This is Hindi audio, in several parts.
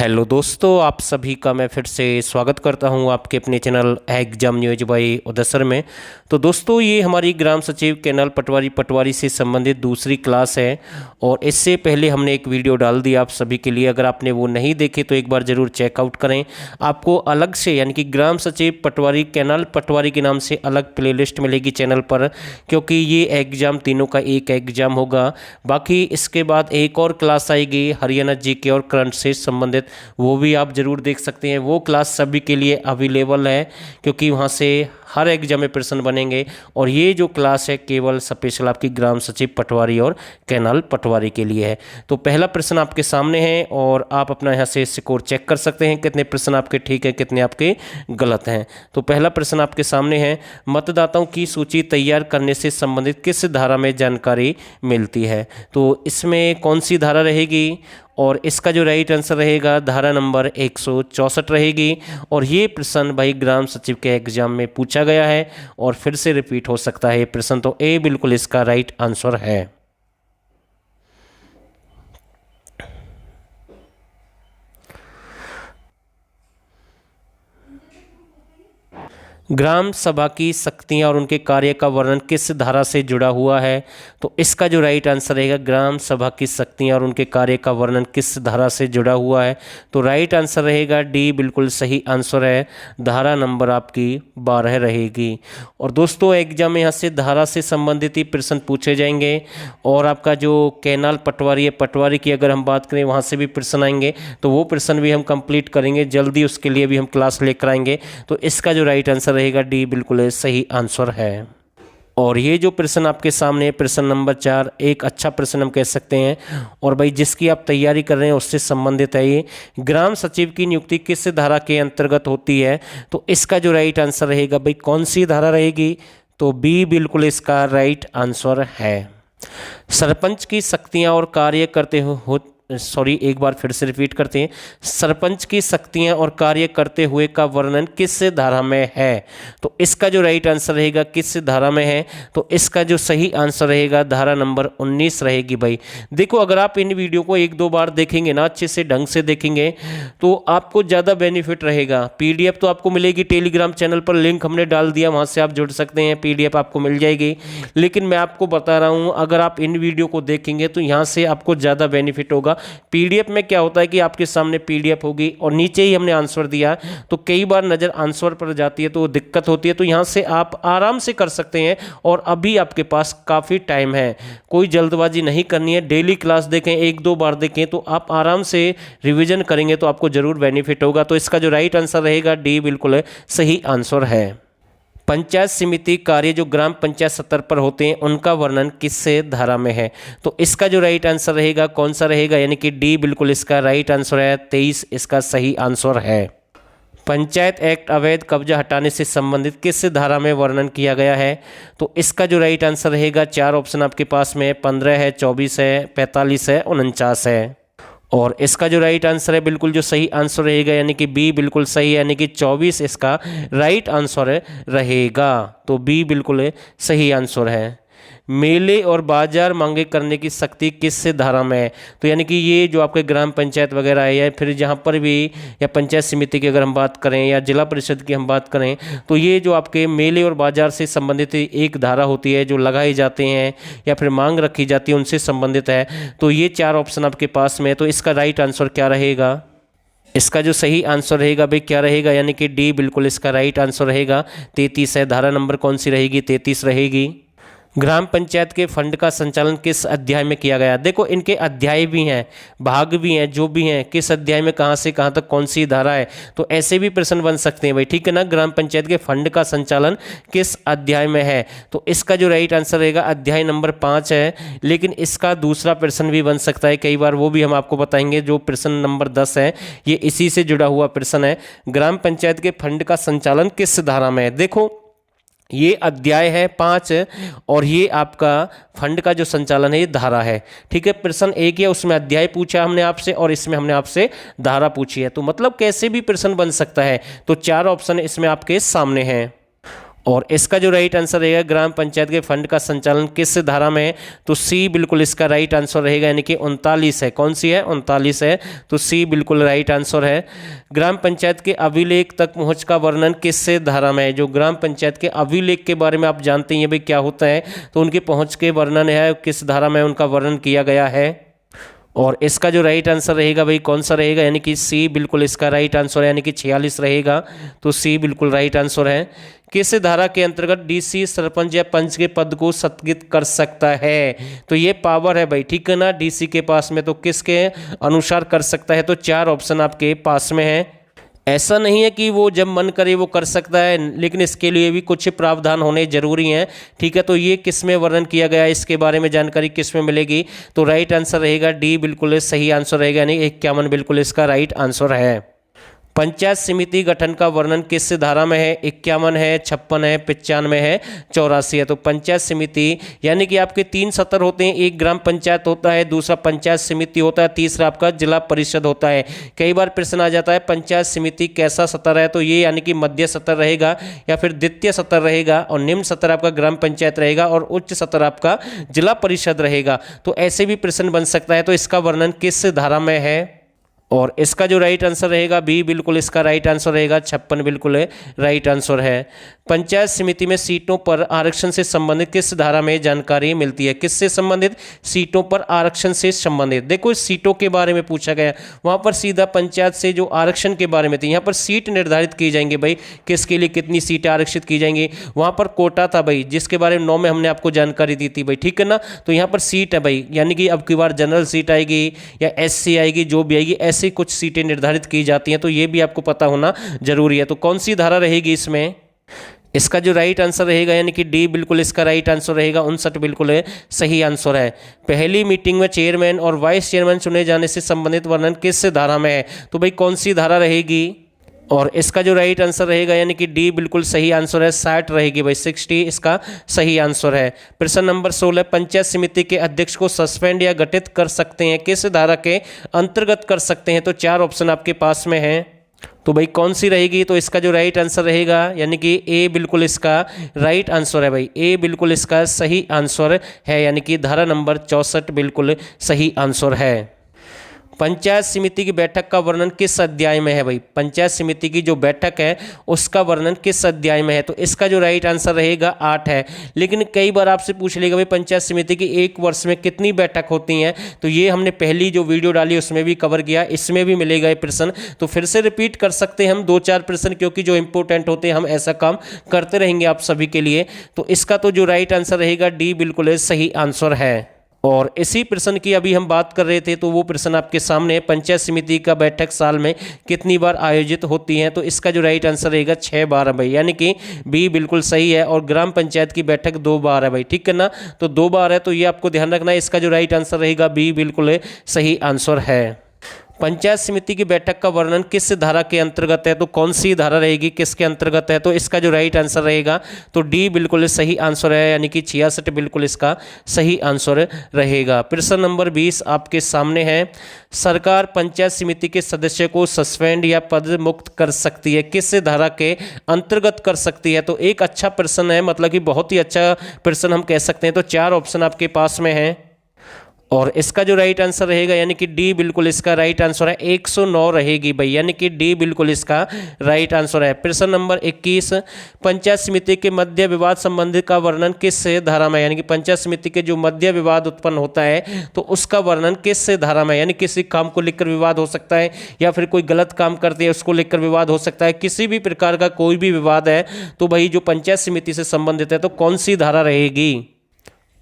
हेलो दोस्तों, आप सभी का मैं फिर से स्वागत करता हूं आपके अपने चैनल एग्जाम न्यूज बाई उदयसर में। तो दोस्तों, ये हमारी ग्राम सचिव कैनाल पटवारी से संबंधित दूसरी क्लास है और इससे पहले हमने एक वीडियो डाल दिया आप सभी के लिए। अगर आपने वो नहीं देखे तो एक बार ज़रूर चेकआउट करें। आपको अलग से यानी कि ग्राम सचिव पटवारी कैनाल पटवारी के नाम से अलग प्लेलिस्ट मिलेगी चैनल पर, क्योंकि ये एग्ज़ाम तीनों का एक एग्ज़ाम होगा। बाकी इसके बाद एक और क्लास आएगी हरियाणा जीके और करंट से संबंधित, वो भी आप ज़रूर देख सकते हैं। वो क्लास सभी के लिए अवेलेबल है क्योंकि वहाँ से हर एग्जाम में प्रश्न बनेंगे और ये जो क्लास है केवल स्पेशल आपकी ग्राम सचिव पटवारी और कैनाल पटवारी के लिए है। तो पहला प्रश्न आपके सामने है और आप अपना यहाँ से स्कोर चेक कर सकते हैं कितने प्रश्न आपके ठीक है, कितने आपके गलत हैं। तो पहला प्रश्न आपके सामने है, मतदाताओं की सूची तैयार करने से संबंधित किस धारा में जानकारी मिलती है? तो इसमें कौन सी धारा रहेगी? और इसका जो राइट आंसर रहेगा धारा नंबर 164 रहेगी। और ये प्रश्न भाई ग्राम सचिव के एग्जाम में पूछा गया है और फिर से रिपीट हो सकता है ये प्रश्न, तो ए बिल्कुल इसका राइट आंसर है। ग्राम सभा की शक्तियाँ और उनके कार्य का वर्णन किस धारा से जुड़ा हुआ है? तो इसका जो राइट आंसर रहेगा ग्राम सभा की शक्तियाँ और उनके कार्य का वर्णन किस धारा से जुड़ा हुआ है? तो राइट आंसर रहेगा डी, बिल्कुल सही आंसर है। धारा नंबर आपकी 12 रहेगी। और दोस्तों, एग्जाम में यहाँ से धारा से संबंधित ही प्रश्न पूछे जाएंगे और आपका जो कैनाल पटवारी है, पटवारी की अगर हम बात करें वहाँ से भी प्रश्न आएंगे, तो वो प्रश्न भी हम कंप्लीट करेंगे जल्दी, उसके लिए भी हम क्लास लेकर आएंगे। तो इसका जो राइट आंसर रहेगा डी, बिल्कुल सही आंसर है। और ये जो प्रश्न आपके सामने है, प्रश्न नंबर 4, एक अच्छा प्रश्न हम कह सकते हैं और भाई जिसकी आप तैयारी कर रहे हैं उससे संबंधित है ये। ग्राम सचिव की नियुक्ति किस धारा के अंतर्गत होती है? तो इसका जो राइट आंसर रहेगा भाई कौन सी धारा रहेगी? तो बी बिल्कुल इसका राइट आंसर है। सरपंच की शक्तियां और कार्य करते हो एक बार फिर से रिपीट करते हैं। सरपंच की शक्तियां और कार्य करते हुए का वर्णन किस धारा में है? तो इसका जो राइट आंसर रहेगा किस धारा में है? तो इसका जो सही आंसर रहेगा धारा नंबर 19 रहेगी। भाई देखो, अगर आप इन वीडियो को एक दो बार देखेंगे ना, अच्छे से ढंग से देखेंगे, तो आपको ज़्यादा बेनिफिट रहेगा। पीडीएफ तो आपको मिलेगी टेलीग्राम चैनल पर, लिंक हमने डाल दिया, वहाँ से आप जुड़ सकते हैं, पीडीएफ आपको मिल जाएगी। लेकिन मैं आपको बता रहा हूँ, अगर आप इन वीडियो को देखेंगे तो यहाँ से आपको ज़्यादा बेनिफिट होगा। पीडीएफ में क्या होता है कि आपके सामने पीडीएफ होगी और नीचे ही हमने आंसर दिया, तो कई बार नज़र आंसर पर जाती है तो दिक्कत होती है। तो यहाँ से आप आराम से कर सकते हैं और अभी आपके पास काफ़ी टाइम है, कोई जल्दबाजी नहीं करनी है। डेली क्लास देखें, एक दो बार देखें, तो आप आराम से रिवीजन करेंगे तो आपको ज़रूर बेनिफिट होगा। तो इसका जो राइट आंसर रहेगा डी, बिल्कुल सही आंसर है। पंचायत समिति कार्य जो ग्राम पंचायत स्तर पर होते हैं उनका वर्णन किस धारा में है? तो इसका जो राइट आंसर रहेगा कौन सा रहेगा? यानी कि डी, बिल्कुल इसका राइट आंसर है। 23 इसका सही आंसर है। पंचायत एक्ट अवैध कब्जा हटाने से संबंधित किस धारा में वर्णन किया गया है? तो इसका जो राइट आंसर रहेगा, 4 ऑप्शन आपके पास में, 15 है, 24 है, 45 है, 49 है। और इसका जो राइट आंसर है बिल्कुल जो सही आंसर रहेगा यानी कि बी, बिल्कुल सही है, यानी कि 24 इसका राइट आंसर रहेगा। तो बी बिल्कुल सही आंसर है। मेले और बाजार मांगे करने की शक्ति किस धारा में है? तो यानी कि ये जो आपके ग्राम पंचायत वगैरह है या फिर जहाँ पर भी, या पंचायत समिति की अगर हम बात करें या जिला परिषद की हम बात करें, तो ये जो आपके मेले और बाजार से संबंधित एक धारा होती है जो लगाए जाते हैं या फिर मांग रखी जाती है, उनसे संबंधित है। तो ये 4 ऑप्शन आपके पास में, तो इसका राइट आंसर क्या रहेगा? इसका जो सही आंसर रहेगा भाई क्या रहेगा? यानी कि डी, बिल्कुल इसका राइट आंसर रहेगा। 33 है। धारा नंबर कौन सी रहेगी? 33 रहेगी। ग्राम पंचायत के फंड का संचालन किस अध्याय में किया गया? देखो, इनके अध्याय भी हैं, भाग भी हैं, जो भी हैं, किस अध्याय में कहाँ से कहाँ तक कौन सी धारा है, तो ऐसे भी प्रश्न बन सकते हैं भाई, ठीक है ना। ग्राम पंचायत के फंड का संचालन किस अध्याय में है? तो इसका जो राइट आंसर रहेगा अध्याय नंबर 5 है। लेकिन इसका दूसरा प्रश्न भी बन सकता है कई बार, वो भी हम आपको बताएंगे। जो प्रश्न नंबर 10 है ये इसी से जुड़ा हुआ प्रश्न है। ग्राम पंचायत के फंड का संचालन किस धारा में है? देखो, ये अध्याय है 5 और ये आपका फंड का जो संचालन है ये धारा है, ठीक है। प्रश्न एक है, उसमें अध्याय पूछा हमने आपसे और इसमें हमने आपसे धारा पूछी है, तो मतलब कैसे भी प्रश्न बन सकता है। तो 4 ऑप्शन इसमें आपके सामने हैं। और इसका जो राइट आंसर रहेगा ग्राम पंचायत के फंड का संचालन किस धारा में है, तो सी बिल्कुल इसका राइट आंसर रहेगा, यानी कि 39 है। कौन सी है? 39 है, तो सी बिल्कुल राइट आंसर है। ग्राम पंचायत के अभिलेख तक पहुंच का वर्णन किस धारा में है? जो ग्राम पंचायत के अभिलेख के बारे में आप जानते हैं भाई क्या होता है, तो उनके पहुंच के वर्णन है किस धारा में उनका वर्णन किया गया है। और इसका जो राइट आंसर रहेगा भाई कौन सा रहेगा, यानी कि सी बिल्कुल इसका राइट आंसर है, यानी कि 46 रहेगा, तो सी बिल्कुल राइट आंसर है। किस धारा के अंतर्गत डीसी सरपंच या पंच के पद को स्थगित कर सकता है? तो ये पावर है भाई, ठीक है ना, डीसी के पास में, तो किसके अनुसार कर सकता है? तो 4 ऑप्शन आपके पास में है। ऐसा नहीं है कि वो जब मन करे वो कर सकता है, लेकिन इसके लिए भी कुछ प्रावधान होने जरूरी हैं, ठीक है। तो ये किस में वर्णन किया गया है, इसके बारे में जानकारी किस में मिलेगी? तो राइट आंसर रहेगा डी बिल्कुल सही आंसर रहेगा, यानी 51 बिल्कुल इसका राइट आंसर है। पंचायत समिति गठन का वर्णन किस धारा में है? 51 है, 56 है, 95 है, 84 है। तो पंचायत समिति यानी कि आपके 3 सत्र होते हैं, एक ग्राम पंचायत होता है, दूसरा पंचायत समिति होता है, तीसरा आपका जिला परिषद होता है। कई बार प्रश्न आ जाता है पंचायत समिति कैसा सत्र है, तो ये यानी कि मध्य सत्र रहेगा या फिर द्वितीय सत्र रहेगा, और निम्न सत्र आपका ग्राम पंचायत रहेगा और उच्च सत्र आपका जिला परिषद रहेगा। तो ऐसे भी प्रश्न बन सकता है। तो इसका वर्णन किस धारा में है? और इसका जो राइट आंसर रहेगा बी बिल्कुल इसका राइट आंसर रहेगा, 56 बिल्कुल राइट आंसर है। पंचायत समिति में सीटों पर आरक्षण से संबंधित किस धारा में जानकारी मिलती है? किससे संबंधित? सीटों पर आरक्षण से संबंधित। देखो इस सीटों के बारे में पूछा गया, वहां पर सीधा पंचायत से जो आरक्षण के बारे में थी, यहाँ पर सीट निर्धारित की जाएंगे भाई, किसके लिए कितनी सीटें आरक्षित की जाएंगी। वहां पर कोटा था भाई, जिसके बारे में 9 में हमने आपको जानकारी दी थी भाई, ठीक है ना। तो यहाँ पर सीट है भाई, यानी कि अब की बार जनरल सीट आएगी या SC आएगी, जो भी आएगी, ऐसी कुछ सीटें निर्धारित की जाती हैं, तो ये भी आपको पता होना जरूरी है। तो कौन सी धारा रहेगी इसमें? इसका जो राइट आंसर रहेगा यानी कि डी बिल्कुल इसका राइट आंसर रहेगा, 59 बिल्कुल सही आंसर है। पहली मीटिंग में चेयरमैन और वाइस चेयरमैन चुने जाने से संबंधित वर्णन किस धारा में है? तो भाई कौन सी धारा रहेगी? और इसका जो राइट आंसर रहेगा यानी कि डी बिल्कुल सही आंसर है, 60 रहेगी भाई, 60 इसका सही आंसर है। प्रश्न नंबर 16, पंचायत समिति के अध्यक्ष को सस्पेंड या गठित कर सकते हैं, किस धारा के अंतर्गत कर सकते हैं? तो 4 ऑप्शन आपके पास में हैं, तो भाई कौन सी रहेगी? तो इसका जो राइट आंसर रहेगा यानी कि ए बिल्कुल इसका राइट आंसर है भाई, ए बिल्कुल इसका सही आंसर है, यानी कि धारा नंबर 64 बिल्कुल सही आंसर है। पंचायत समिति की बैठक का वर्णन किस अध्याय में है भाई? पंचायत समिति की जो बैठक है उसका वर्णन किस अध्याय में है? तो इसका जो राइट आंसर रहेगा 8 है। लेकिन कई बार आपसे पूछ लेगा भाई पंचायत समिति की एक वर्ष में कितनी बैठक होती हैं, तो ये हमने पहली जो वीडियो डाली उसमें भी कवर किया, इसमें भी मिलेगा ये प्रश्न, तो फिर से रिपीट कर सकते हैं हम 2-4 प्रश्न, क्योंकि जो इंपॉर्टेंट होते हैं हम ऐसा काम करते रहेंगे आप सभी के लिए। तो इसका तो जो राइट आंसर रहेगा डी बिल्कुल सही आंसर है। और इसी प्रश्न की अभी हम बात कर रहे थे, तो वो प्रश्न आपके सामने, पंचायत समिति का बैठक साल में कितनी बार आयोजित होती है? तो इसका जो राइट आंसर रहेगा 6 बार है भाई, यानी कि बी बिल्कुल सही है। और ग्राम पंचायत की बैठक 2 बार है भाई, ठीक है ना, तो 2 बार है, तो ये आपको ध्यान रखना है। इसका जो राइट आंसर रहेगा बी बिल्कुल सही आंसर है। पंचायत समिति की बैठक का वर्णन किस धारा के अंतर्गत है? तो कौन सी धारा रहेगी, किसके अंतर्गत है? तो इसका जो राइट आंसर रहेगा तो डी बिल्कुल सही आंसर है, यानी कि 66 बिल्कुल इसका सही आंसर रहेगा। प्रश्न नंबर 20 आपके सामने है, सरकार पंचायत समिति के सदस्य को सस्पेंड या पद मुक्त कर सकती है, किस धारा के अंतर्गत कर सकती है? तो एक अच्छा प्रश्न है, मतलब कि बहुत ही अच्छा प्रश्न हम कह सकते हैं। तो 4 ऑप्शन आपके पास में है, और इसका जो राइट आंसर रहेगा यानी कि डी बिल्कुल इसका राइट आंसर है, 109 रहेगी भाई, यानी कि डी बिल्कुल इसका राइट आंसर है। प्रश्न नंबर 21, पंचायत समिति के मध्य विवाद संबंधी का वर्णन किस धारा में? यानी कि पंचायत समिति के जो मध्य विवाद उत्पन्न होता है तो उसका वर्णन किस धारा में? यानी किसी काम को लेकर विवाद हो सकता है, या फिर कोई गलत काम करते हैं उसको लेकर विवाद हो सकता है, किसी भी प्रकार का कोई भी विवाद है तो भाई जो पंचायत समिति से संबंधित है, तो कौन सी धारा रहेगी?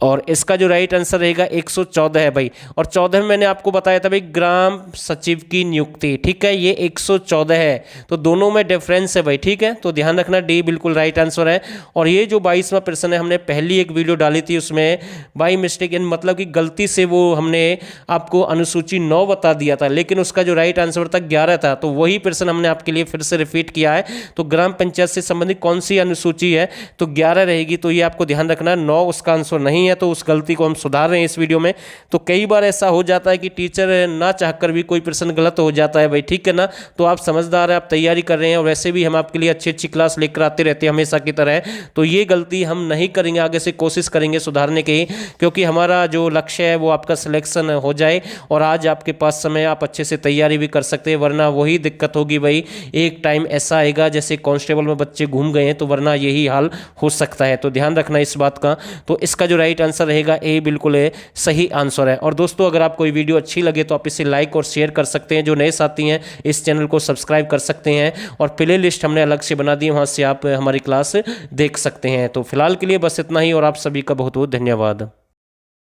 और इसका जो राइट आंसर रहेगा 114 है भाई। और 14 में मैंने आपको बताया था भाई ग्राम सचिव की नियुक्ति, ठीक है, ये 114 है, तो दोनों में डिफरेंस है भाई, ठीक है, तो ध्यान रखना डी बिल्कुल राइट आंसर है। और ये जो 22वां प्रश्न है, हमने पहली एक वीडियो डाली थी, उसमें बाई मिस्टेक मतलब कि गलती से वो हमने आपको अनुसूची 9 बता दिया था, लेकिन उसका जो राइट आंसर था 11 था, तो वही प्रश्न हमने आपके लिए फिर से रिपीट किया है। तो ग्राम पंचायत से संबंधित कौन सी अनुसूची है? तो 11 रहेगी, तो ये आपको ध्यान रखना, 9 उसका आंसर नहीं नहीं है तो उस गलती को हम सुधार रहे हैं इस वीडियो में। तो कई बार ऐसा हो जाता है कि टीचर ना चाहकर भी कोई प्रश्न गलत हो जाता है भाई, ठीक है ना। तो आप समझदार है, आप तैयारी कर रहे हैं और वैसे भी हम आपके लिए अच्छी अच्छी क्लास लेकर आते रहते हैं हमेशा की तरह। तो ये गलती हम नहीं करेंगे, आगे से कोशिश करेंगे सुधारने की, क्योंकि हमारा जो लक्ष्य है वो आपका सिलेक्शन हो जाए और आज आपके पास समय, आप अच्छे से तैयारी भी कर सकते हैं। वरना वही दिक्कत होगी भाई, एक टाइम ऐसा आएगा जैसे कांस्टेबल में बच्चे घूम गए हैं, तो वरना यही हाल हो सकता है। तो ध्यान रखना इस बात का। तो इसका जो राइट आंसर रहेगा ए बिल्कुल सही आंसर है। और दोस्तों अगर आपको ये वीडियो अच्छी लगे तो आप इसे लाइक और शेयर कर सकते हैं। जो नए साथी हैं इस चैनल को सब्सक्राइब कर सकते हैं और प्ले लिस्ट हमने अलग से बना दी है, वहाँ से आप हमारी क्लास देख सकते हैं। तो फिलहाल के लिए बस इतना ही और आप सभी का बहुत बहुत धन्यवाद।